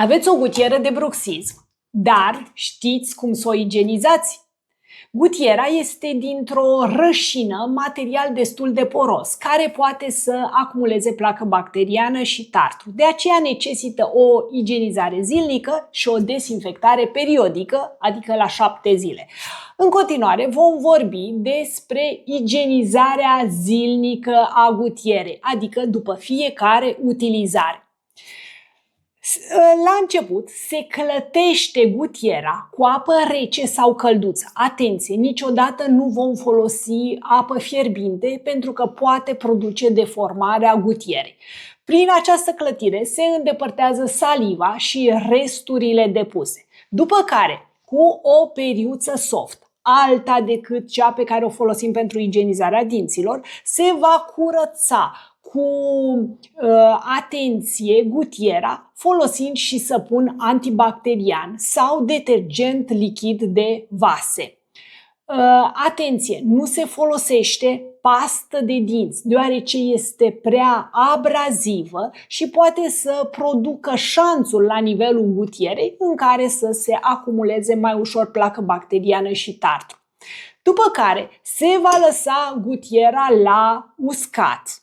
Aveți o gutieră de bruxism, dar știți cum să o igienizați? Gutiera este dintr-o rășină, material destul de poros, care poate să acumuleze placă bacteriană și tartru. De aceea necesită o igienizare zilnică și o desinfectare periodică, adică la 7 zile. În continuare vom vorbi despre igienizarea zilnică a gutierei, adică după fiecare utilizare. La început se clătește gutiera cu apă rece sau călduță. Atenție, niciodată nu vom folosi apă fierbinte pentru că poate produce deformarea gutierei. Prin această clătire se îndepărtează saliva și resturile depuse. După care, cu o periuță soft, alta decât cea pe care o folosim pentru igienizarea dinților, se va curăța cu atenție gutiera, folosind și săpun antibacterian sau detergent lichid de vase. Atenție, nu se folosește pastă de dinți, deoarece este prea abrazivă și poate să producă șanțul la nivelul gutierei în care să se acumuleze mai ușor placă bacteriană și tartru. După care se va lăsa gutiera la uscat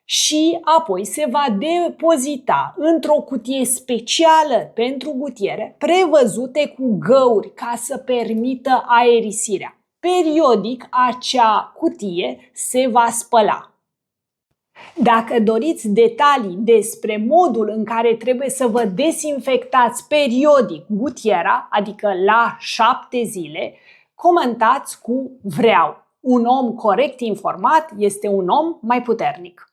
și apoi se va depozita într-o cutie specială pentru gutiere, prevăzute cu găuri ca să permită aerisirea. Periodic, acea cutie se va spăla. Dacă doriți detalii despre modul în care trebuie să vă desinfectați periodic gutiera, adică la 7 zile, comentați cu vreau. Un om corect informat este un om mai puternic.